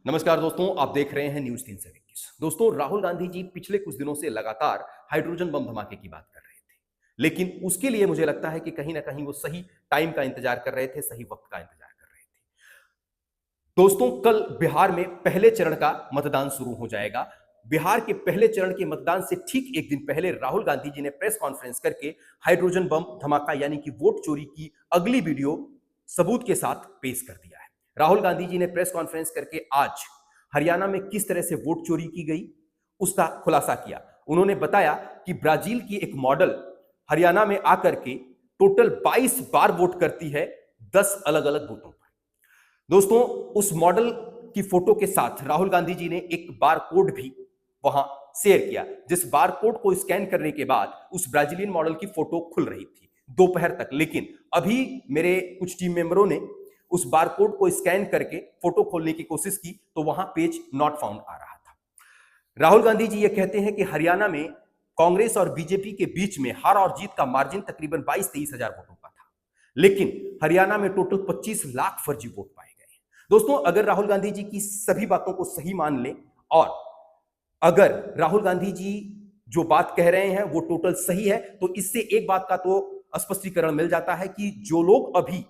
नमस्कार दोस्तों, आप देख रहे हैं न्यूज 321। दोस्तों, राहुल गांधी जी पिछले कुछ दिनों से लगातार हाइड्रोजन बम धमाके की बात कर रहे थे, लेकिन उसके लिए मुझे लगता है कि कहीं ना कहीं वो सही टाइम का इंतजार कर रहे थे, सही वक्त का इंतजार कर रहे थे। दोस्तों, कल बिहार में पहले चरण का मतदान शुरू हो जाएगा। बिहार के पहले चरण के मतदान से ठीक एक दिन पहले राहुल गांधी जी ने प्रेस कॉन्फ्रेंस करके हाइड्रोजन बम धमाका यानी कि वोट चोरी की अगली वीडियो सबूत के साथ पेश कर दिया है। राहुल गांधी जी ने प्रेस कॉन्फ्रेंस करके आज हरियाणा में किस तरह से वोट चोरी की गई उसका खुलासा किया। उन्होंने बताया कि ब्राजील की एक मॉडल हरियाणा में आकर के टोटल 22 बार वोट करती है 10 अलग अलग बूथों पर। दोस्तों, उस मॉडल की फोटो के साथ राहुल गांधी जी ने एक बार कोड भी वहां शेयर किया, जिस बार कोड को स्कैन करने के बाद उस ब्राजीलियन मॉडल की फोटो खुल रही थी दोपहर तक। लेकिन अभी मेरे कुछ टीम मेंबरों ने उस बार कोड को स्कैन करके फोटो खोलने की कोशिश की तो वहां पेज नॉट फाउंड आ रहा था। राहुल गांधी जी ये कहते हैं कि हरियाणा में कांग्रेस और बीजेपी के बीच में हार और जीत का मार्जिन तकरीबन 22-23 हजार वोटों का था, लेकिन हरियाणा में टोटल 25 लाख फर्जी वोट पाए गए हैं। दोस्तों, अगर राहुल गांधी जी की सभी बातों को सही मान लें और अगर राहुल गांधी जी जो बात कह रहे हैं वो टोटल सही है, तो इससे एक बात का तो स्पष्टीकरण मिल जाता है कि जो लोग अभी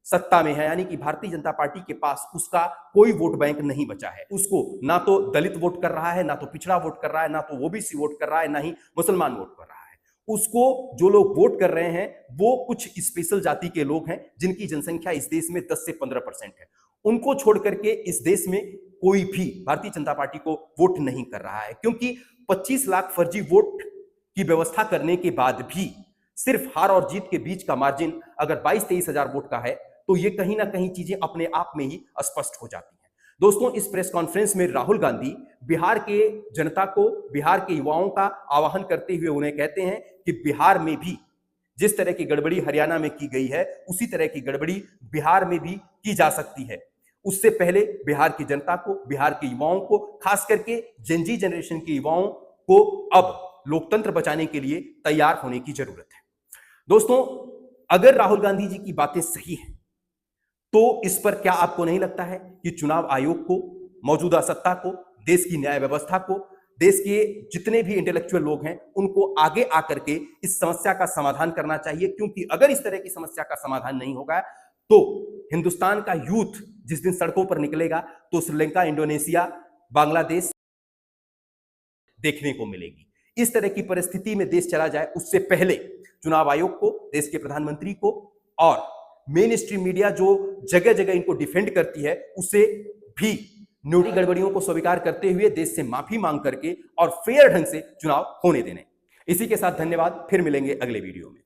सत्ता में है यानी कि भारतीय जनता पार्टी के पास उसका कोई वोट बैंक नहीं बचा है। उसको ना तो दलित वोट कर रहा है, ना तो पिछड़ा वोट कर रहा है, ना तो ओबीसी वोट कर रहा है, ना ही मुसलमान वोट कर रहा है। उसको जो लोग वोट कर रहे हैं वो कुछ स्पेशल जाति के लोग हैं जिनकी जनसंख्या इस देश में 10 से 15% है। उनको छोड़ करके इस देश में कोई भी भारतीय जनता पार्टी को वोट नहीं कर रहा है, क्योंकि 25 लाख फर्जी वोट की व्यवस्था करने के बाद भी सिर्फ हार और जीत के बीच का मार्जिन अगर 22-23 हजार वोट का है तो ये कहीं ना कहीं चीजें अपने आप में ही स्पष्ट हो जाती हैं। दोस्तों, इस प्रेस कॉन्फ्रेंस में राहुल गांधी बिहार के जनता को, बिहार के युवाओं का आह्वान करते हुए उन्हें कहते हैं कि बिहार में भी जिस तरह की गड़बड़ी हरियाणा में की गई है उसी तरह की गड़बड़ी बिहार में भी की जा सकती है। उससे पहले बिहार की जनता को, बिहार के युवाओं को, खास करके जेनजी जनरेशन के युवाओं को अब लोकतंत्र बचाने के लिए तैयार होने की जरूरत है। दोस्तों, अगर राहुल गांधी जी की बातें सही हैं तो इस पर क्या आपको नहीं लगता है कि चुनाव आयोग को, मौजूदा सत्ता को, देश की न्याय व्यवस्था को, देश के जितने भी इंटेलेक्चुअल लोग हैं उनको आगे आकर के इस समस्या का समाधान करना चाहिए, क्योंकि अगर इस तरह की समस्या का समाधान नहीं होगा तो हिंदुस्तान का यूथ जिस दिन सड़कों पर निकलेगा तो श्रीलंका, इंडोनेशिया, बांग्लादेश देखने को मिलेगी। इस तरह की परिस्थिति में देश चला जाए उससे पहले चुनाव आयोग को, देश के प्रधानमंत्री को और मेन स्ट्रीम मीडिया जो जगह जगह इनको डिफेंड करती है उसे भी नोटी गड़बड़ियों को स्वीकार करते हुए देश से माफी मांग करके और फेयर ढंग से चुनाव होने देने। इसी के साथ धन्यवाद, फिर मिलेंगे अगले वीडियो में।